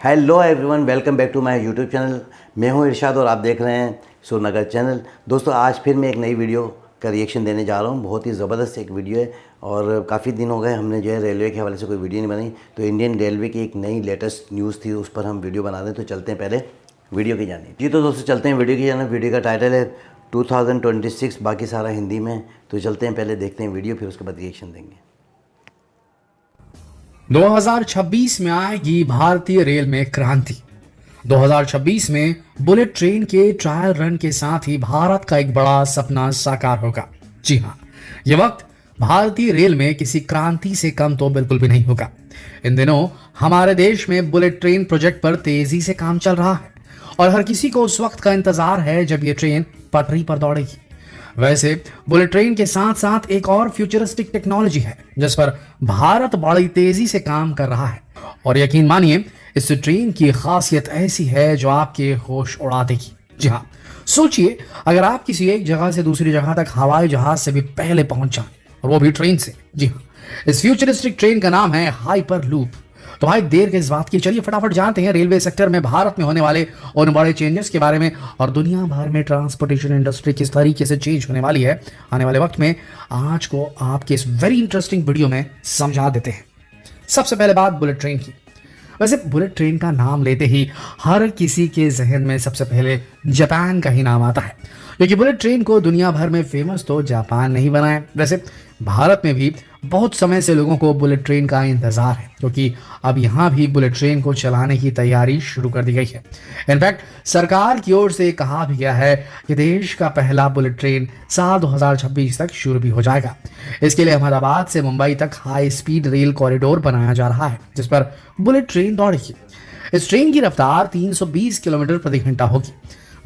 Hello everyone, welcome back to my YouTube channel. मैं हूं इरशाद और आप देख रहे हैं सुरनगर चैनल। दोस्तों, आज फिर मैं एक नई वीडियो का रिएक्शन देने जा रहा हूं। बहुत ही ज़बरदस्त एक वीडियो है और काफ़ी दिन हो गए हमने जो है रेलवे के हवाले से कोई वीडियो नहीं बनाई। तो इंडियन रेलवे की एक नई लेटेस्ट न्यूज़ थी, उस पर हम वीडियो बना रहे हैं। तो चलते हैं पहले वीडियो की जाने। जी तो दोस्तों चलते हैं वीडियो की जाने। वीडियो का टाइटल है 2026, बाकी सारा हिंदी में। तो चलते हैं, पहले देखते हैं वीडियो, फिर उसके बाद रिएक्शन देंगे। 2026 में आएगी भारतीय रेल में क्रांति। 2026 में बुलेट ट्रेन के ट्रायल रन के साथ ही भारत का एक बड़ा सपना साकार होगा। जी हाँ, यह वक्त भारतीय रेल में किसी क्रांति से कम तो बिल्कुल भी नहीं होगा। इन दिनों हमारे देश में बुलेट ट्रेन प्रोजेक्ट पर तेजी से काम चल रहा है और हर किसी को उस वक्त का इंतजार है जब यह ट्रेन पटरी पर दौड़ेगी। वैसे बुलेट ट्रेन के साथ साथ एक और फ्यूचरिस्टिक टेक्नोलॉजी है जिस पर भारत बड़ी तेजी से काम कर रहा है और यकीन मानिए इस ट्रेन की खासियत ऐसी है जो आपके होश उड़ा देगी। जी हाँ, सोचिए अगर आप किसी एक जगह से दूसरी जगह तक हवाई जहाज से भी पहले पहुंच जाएं और वो भी ट्रेन से। जी हाँ, इस फ्यूचरिस्टिक ट्रेन का नाम है हाइपर लूप। तो भाई देर के इस बात की, चलिए फटाफट जानते हैं रेलवे सेक्टर में भारत में होने वाले उन बड़े चेंजेस के बारे में और दुनिया भर में ट्रांसपोर्टेशन इंडस्ट्री किस तरीके से चेंज होने वाली है आने वाले वक्त में। आज को आपके इस वेरी इंटरेस्टिंग वीडियो में समझा देते हैं। सबसे पहले बात बुलेट ट्रेन की। वैसे बुलेट ट्रेन का नाम लेते ही हर किसी के जहन में सबसे पहले जापान का ही नाम आता है, क्योंकि बुलेट ट्रेन को दुनिया भर में फेमस तो जापान ने ही बनाया। वैसे भारत में भी बहुत समय से लोगों को बुलेट ट्रेन का इंतजार है, क्योंकि अब यहाँ भी बुलेट ट्रेन को चलाने की तैयारी शुरू कर दी गई है। इनफैक्ट सरकार की ओर से कहा भी गया है कि देश का पहला बुलेट ट्रेन साल 2026 तक शुरू भी हो जाएगा। इसके लिए अहमदाबाद से मुंबई तक हाई स्पीड रेल कॉरिडोर बनाया जा रहा है जिस पर बुलेट ट्रेन दौड़ेगी। इस ट्रेन की रफ्तार 320 किलोमीटर प्रति घंटा होगी।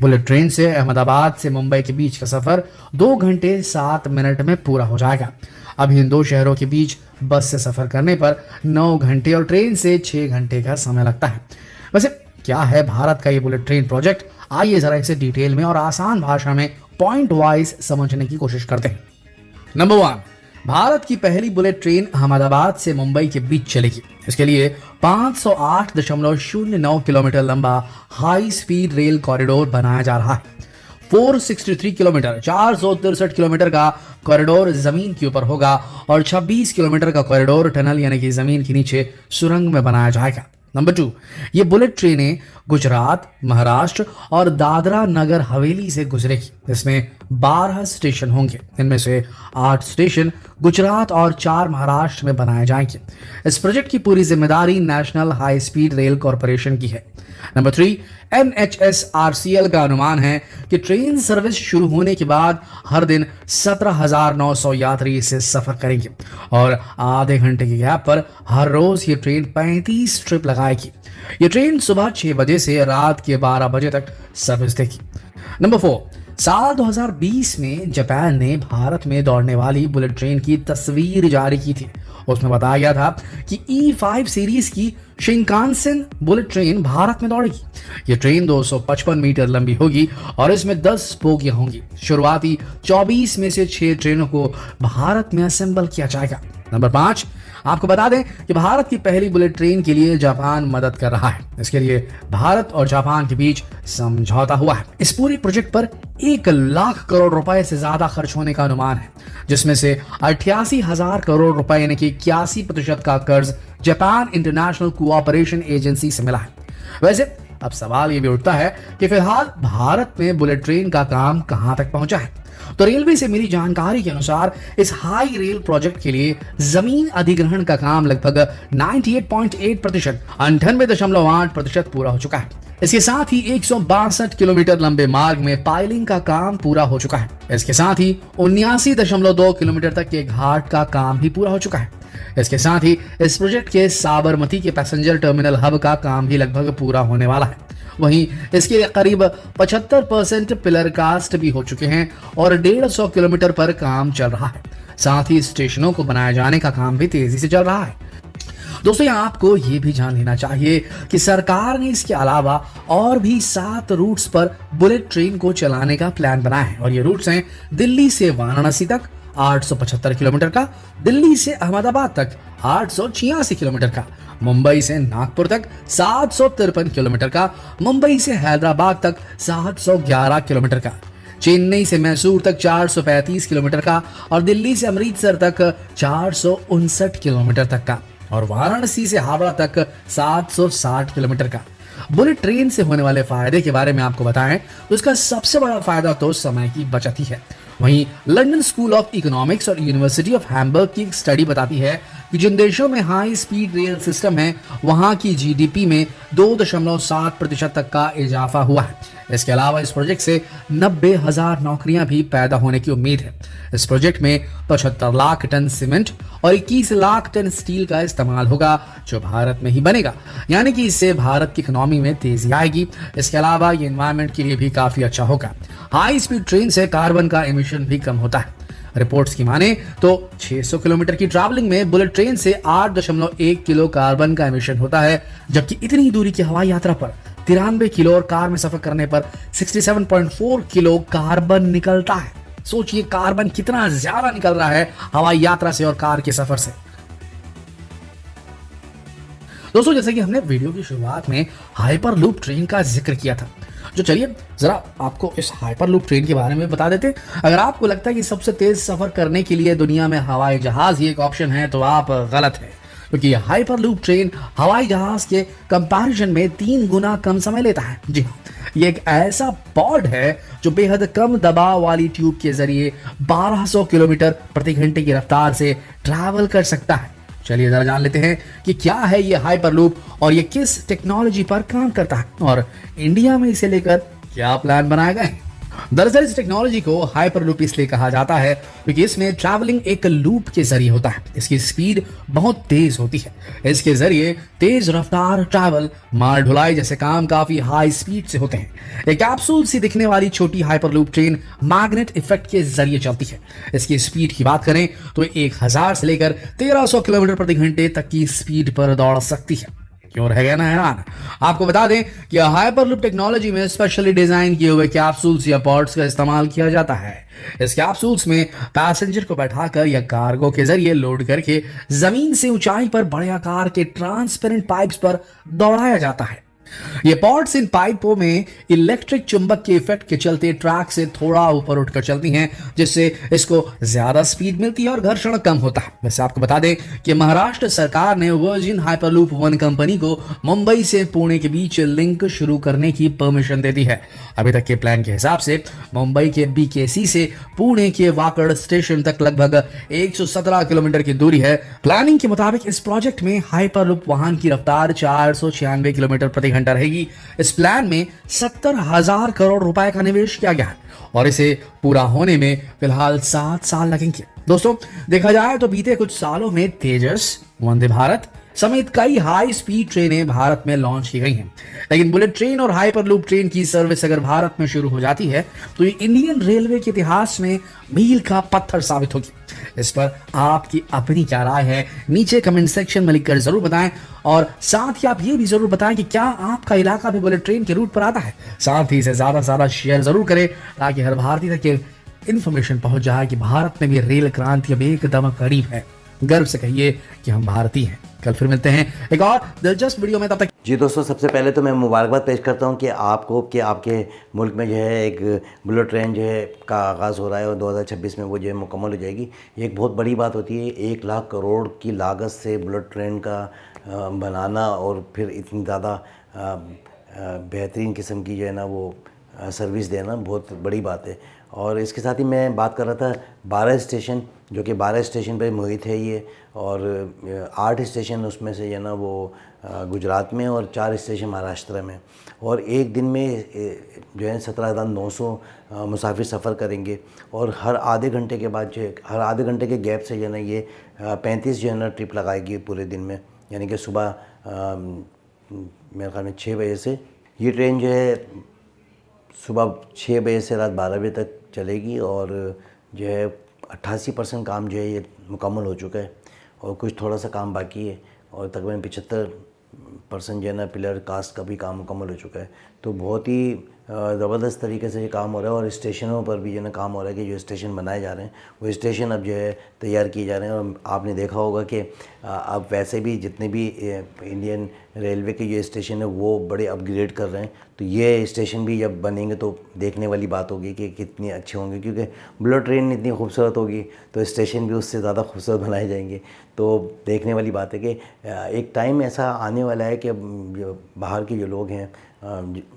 बुलेट ट्रेन से अहमदाबाद से मुंबई के बीच का सफर 2 घंटे 7 मिनट में पूरा हो जाएगा। अब इन दो शहरों के बीच बस से सफर करने पर 9 घंटे और ट्रेन से 6 घंटे का समय लगता है। वैसे क्या है भारत का ये बुलेट ट्रेन प्रोजेक्ट, आइए जरा इसे डिटेल में और आसान भाषा में पॉइंट वाइज समझने की कोशिश करते हैं। नंबर 1, भारत की पहली बुलेट ट्रेन अहमदाबाद से मुंबई के बीच चलेगी। इसके लिए 508.09 किलोमीटर लंबा हाई स्पीड रेल कॉरिडोर बनाया जा रहा है। 463 किलोमीटर 463 किलोमीटर का कॉरिडोर जमीन के ऊपर होगा और 26 किलोमीटर का कॉरिडोर टनल यानी कि जमीन के नीचे सुरंग में बनाया जाएगा। नंबर 2, ये बुलेट ट्रेनें गुजरात, महाराष्ट्र और दादरा नगर हवेली से गुजरेगी। इसमें 12 स्टेशन होंगे। इनमें से 8 स्टेशन गुजरात और 4 महाराष्ट्र में बनाए जाएंगे। इस प्रोजेक्ट की पूरी जिम्मेदारी national high speed rail corporation की है। नंबर 3, NHSRCL का अनुमान है कि ट्रेन सर्विस शुरू होने के बाद हर दिन 17,900 यात्री इससे सफर करेंगे और आधे घंटे के गैप पर हर रोज ये ट्रेन 35 ट्रिप लगाएगी। ये ट्रेन सुबह 6 बजे से रात के 12 बजे तक सर्विस देगी। नंबर 4, साल 2020 में जापान ने भारत में दौड़ने वाली बुलेट ट्रेन की तस्वीर जारी की थी। उसमें बताया गया था कि E5 सीरीज की शिंकानसेन बुलेट ट्रेन भारत में दौड़ेगी। ये ट्रेन 255 मीटर लंबी होगी और इसमें 10 बोगियां होंगी। शुरुआती 24 में से 6 ट्रेनों को भारत में असेंबल किया जाएगा। नंबर 5, आपको बता दें कि भारत की पहली बुलेट ट्रेन के लिए जापान मदद कर रहा है। इसके लिए भारत और जापान के बीच समझौता हुआ है। इस पूरे प्रोजेक्ट पर 1 लाख करोड़ रुपए से ज्यादा खर्च होने का अनुमान है, जिसमें से 88,000 करोड़ रुपए यानी कि 81% का कर्ज जापान इंटरनेशनल कोऑपरेशन एजेंसी से मिला है। वैसे अब सवाल ये भी उठता है कि फिलहाल भारत में बुलेट ट्रेन का काम कहां तक पहुंचा है। तो रेलवे से मिली जानकारी के अनुसार इस हाई रेल प्रोजेक्ट के लिए जमीन अधिग्रहण का काम लगभग 98.8%, 98.8% पूरा हो चुका है। इसके साथ ही 162 किलोमीटर लंबे मार्ग में पाइलिंग का काम पूरा हो चुका है। इसके साथ ही 79.2 किलोमीटर तक के घाट का काम भी पूरा हो चुका है। इसके साथ ही इस प्रोजेक्ट के साबरमती के पैसेंजर टर्मिनल हब का काम भी लगभग पूरा होने वाला है। वहीं इसके करीब 75% पिलर कास्ट भी हो चुके हैं और 150 किलोमीटर पर काम चल रहा है। साथ ही स्टेशनों को बनाए जाने का काम भी तेजी से चल रहा है। दोस्तों, यहाँ आपको ये भी जान लेना चाहिए कि सरकार ने इसके अलावा और भी 7 रूट्स पर बुलेट ट्रेन को चलाने का प्लान बनाया है और ये रूट्स हैं दिल्ली से वाराणसी तक 875 किलोमीटर का, दिल्ली से अहमदाबाद तक 886 किलोमीटर का, मुंबई से नागपुर तक 753 किलोमीटर का, मुंबई से हैदराबाद तक 711 किलोमीटर का, चेन्नई से मैसूर तक 435 किलोमीटर का और दिल्ली से अमृतसर तक 459 किलोमीटर तक का और वाराणसी से हावड़ा तक 760 किलोमीटर का। बुलेट ट्रेन से होने वाले फायदे के बारे में आपको बताएं तो इसका सबसे बड़ा फायदा तो समय की बचत ही है। वहीं लंदन स्कूल ऑफ इकोनॉमिक्स और यूनिवर्सिटी ऑफ हैम्बर्ग की एक स्टडी बताती है कि जिन देशों में हाई स्पीड रेल सिस्टम है वहां की जीडीपी में 2.7% तक का इजाफा हुआ है। इसके अलावा इस प्रोजेक्ट से 90,000 नौकरियां भी पैदा होने की उम्मीद है। इस प्रोजेक्ट में 75 लाख टन सीमेंट और 21 लाख टन स्टील का इस्तेमाल होगा जो भारत में ही बनेगा, यानी कि इससे भारत की इकोनॉमी में तेजी आएगी। इसके अलावा ये एनवायरनमेंट के लिए भी काफी अच्छा होगा। हाई स्पीड ट्रेन से कार्बन का एमिशन भी कम होता है। रिपोर्ट्स की माने तो 600 किलोमीटर की ट्रैवलिंग में बुलेट ट्रेन से 8.1 किलो कार्बन का एमिशन होता है, जबकि इतनी दूरी की हवाई यात्रा पर 93 किलो और कार में सफर करने पर 67.4 किलो कार्बन निकलता है। सोचिए कार्बन कितना ज्यादा निकल रहा है हवाई यात्रा से और कार के सफर से। दोस्तों, जैसे कि हमने वीडियो की शुरुआत में हाइपरलूप ट्रेन का जिक्र किया था, जो चलिए जरा आपको इस हाइपरलूप ट्रेन के बारे में बता देते। अगर आपको लगता है कि सबसे तेज सफर करने के लिए दुनिया में हवाई जहाज ही एक ऑप्शन है तो आप गलत है, क्योंकि हाइपरलूप ट्रेन हवाई जहाज के कंपैरिजन में 3 गुना कम समय लेता है। जी हाँ, ये एक ऐसा पॉड है जो बेहद कम दबाव वाली ट्यूब के जरिए 1200 किलोमीटर प्रति घंटे की रफ्तार से ट्रैवल कर सकता है। चलिए जरा जान लेते हैं कि क्या है ये हाइपरलूप और ये किस टेक्नोलॉजी पर काम करता है और इंडिया में इसे लेकर क्या प्लान बनाए गए हैं। दरअसल इस टेक्नोलॉजी को हाइपरलूप इसलिए कहा जाता है क्योंकि इसमें ट्रैवलिंग एक लूप के जरिए होता है। इसकी स्पीड बहुत तेज होती है। इसके जरिए तेज रफ्तार ट्रैवल, माल ढुलाई जैसे काम काफी हाई स्पीड से होते हैं। एक कैप्सूल सी दिखने वाली छोटी हाइपरलूप ट्रेन मैग्नेट इफेक्ट के जरिए चलती है। इसकी स्पीड की बात करें तो 1000 से लेकर 1300 किलोमीटर प्रति घंटे तक की स्पीड पर दौड़ सकती है। क्यों रह गया ना हैरान? आपको बता दें कि हाइपरलूप टेक्नोलॉजी में स्पेशली डिजाइन किए हुए कैप्सूल्स या पॉड्स का इस्तेमाल किया जाता है। इस कैप्सूल्स में पैसेंजर को बैठाकर या कार्गो के जरिए लोड करके जमीन से ऊंचाई पर बड़े आकार के ट्रांसपेरेंट पाइप्स पर दौड़ाया जाता है। ये पॉड्स इन पाइपों में इलेक्ट्रिक चुंबक के इफेक्ट के चलते ट्रैक से थोड़ा ऊपर उठकर चलती हैं, जिससे इसको ज्यादा स्पीड मिलती है और घर्षण कम होता है। वैसे आपको बता दें कि महाराष्ट्र सरकार ने वर्जिन हाइपरलूप 1 कंपनी को मुंबई से पुणे के बीच लिंक शुरू करने की परमिशन दे दी है। अभी तक के प्लान के हिसाब से मुंबई के BKC से पुणे के वाकड़ स्टेशन तक लगभग 117 किलोमीटर की दूरी है। प्लानिंग के मुताबिक इस प्रोजेक्ट में हाइपरलूप वाहन की रफ्तार 496 किलोमीटर प्रति घंटा रहेगी। इस प्लान में 70,000 करोड़ रुपए का निवेश किया गया है और इसे पूरा होने में फिलहाल 7 साल लगेंगे। दोस्तों, देखा जाए तो बीते कुछ सालों में तेजस, वंदे भारत समेत कई हाई स्पीड ट्रेनें भारत में लॉन्च की गई हैं, लेकिन बुलेट ट्रेन और हाइपरलूप ट्रेन की सर्विस अगर भारत में शुरू हो जाती है तो ये इंडियन रेलवे के इतिहास में मील का पत्थर साबित होगी। इस पर आपकी अपनी क्या राय है, नीचे कमेंट सेक्शन में लिखकर जरूर बताएं और साथ ही आप ये भी जरूर बताएं कि क्या आपका इलाका भी बुलेट ट्रेन के रूट पर आता है। साथ ही इसे ज्यादा से ज्यादा शेयर जरूर करें ताकि हर भारतीय तक ये इन्फॉर्मेशन पहुंच जाए कि भारत में भी रेल क्रांति अब एकदम करीब है। गर्व से कहिए कि हम भारतीय हैं। कल फिर मिलते हैं एक और दिलचस्प वीडियो में, तब तक। जी दोस्तों, सबसे पहले तो मैं मुबारकबाद पेश करता हूं कि आपको कि आपके मुल्क में जो है एक बुलेट ट्रेन जो है का आगाज़ हो रहा है और 2026 में वो जो है मुकम्मल हो जाएगी। ये एक बहुत बड़ी बात होती है। 1 लाख करोड़ की लागत से बुलेट ट्रेन का बनाना और फिर इतनी ज़्यादा बेहतरीन किस्म की जो है ना वो सर्विस देना बहुत बड़ी बात है। और इसके साथ ही मैं बात कर रहा था 12 स्टेशन, जो कि 12 स्टेशन पे मुहित है ये, और 8 स्टेशन उसमें से जो है ना वो गुजरात में और 4 स्टेशन महाराष्ट्र में। और एक दिन में जो है 17,900 मुसाफिर सफ़र करेंगे और हर आधे घंटे के बाद जो हर आधे घंटे के गैप से जो है ना ये 35 जो है ना ट्रिप लगाएगी पूरे दिन में। यानी कि सुबह मेरे ख्याल में 6 बजे से ये ट्रेन जो है सुबह 6 बजे से रात 12 बजे तक चलेगी और जो है 88% काम जो है ये मुकम्मल हो चुका है और कुछ थोड़ा सा काम बाकी है और तकरीबन 75% जो है ना पिलर कास्ट का भी काम मुकम्मल हो चुका है। तो बहुत ही ज़बरदस्त तरीके से ये काम हो रहा है और स्टेशनों पर भी जो है ना काम हो रहा है कि जो स्टेशन बनाए जा रहे हैं वो स्टेशन अब जो है तैयार किए जा रहे हैं। और आपने देखा होगा कि अब वैसे भी जितने भी इंडियन रेलवे के जो स्टेशन है वो बड़े अपग्रेड कर रहे हैं, तो ये स्टेशन भी जब बनेंगे तो देखने वाली बात होगी कि कितने अच्छे होंगे, क्योंकि बुलेट ट्रेन इतनी खूबसूरत होगी तो स्टेशन भी उससे ज़्यादा खूबसूरत बनाए जाएंगे। तो देखने वाली बात है कि एक टाइम ऐसा आने वाला है कि जो बाहर के जो लोग हैं,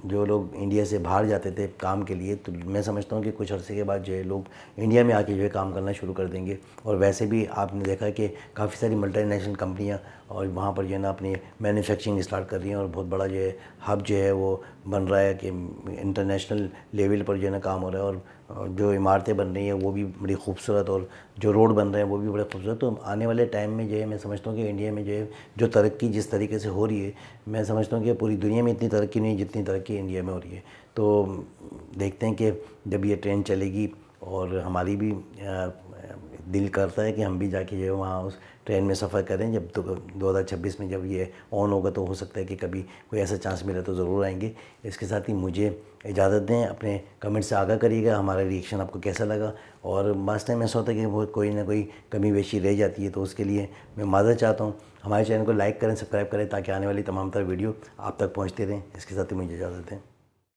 जो लोग इंडिया से बाहर जाते थे काम के लिए, तो मैं समझता हूँ कि कुछ अर्से के बाद जो है लोग इंडिया में आके जो है काम करना शुरू कर देंगे। और वैसे भी आपने देखा कि काफ़ी सारी मल्टीनेशनल कंपनियाँ और वहाँ पर जो है ना अपनी मैन्युफैक्चरिंग स्टार्ट कर रही हैं और बहुत बड़ा जो है हब जो है वो बन रहा है कि इंटरनेशनल लेवल पर जो है ना काम हो रहा है। और जो इमारतें बन रही हैं वो भी बड़ी खूबसूरत और जो रोड बन रहे हैं वो भी बड़े खूबसूरत। तो आने वाले टाइम में जो है मैं समझता हूँ कि इंडिया में जो है जो तरक्की जिस तरीके से हो रही है, मैं समझता हूँ कि पूरी दुनिया में इतनी तरक्की नहीं जितनी तरक्की इंडिया में हो रही है। तो देखते हैं कि जब ये ट्रेन चलेगी और हमारी भी दिल करता है कि हम भी जाके जो है वहाँ उस ट्रेन में सफ़र करें। जब तो 2026 में जब ये ऑन होगा तो हो सकता है कि कभी कोई ऐसा चांस मिले तो ज़रूर आएंगे। इसके साथ ही मुझे इजाज़त दें, अपने कमेंट से आगाह करिएगा हमारा रिएक्शन आपको कैसा लगा। और लास्ट टाइम ऐसा होता है कि वो कोई ना कोई कमी बेशी रह जाती है, तो उसके लिए मैं माज़रत चाहता हूँ। हमारे चैनल को लाइक करें, सब्सक्राइब करें ताकि आने वाली तमाम तरह वीडियो आप तक पहुँचते रहें। इसके साथ ही मुझे इजाज़त दें।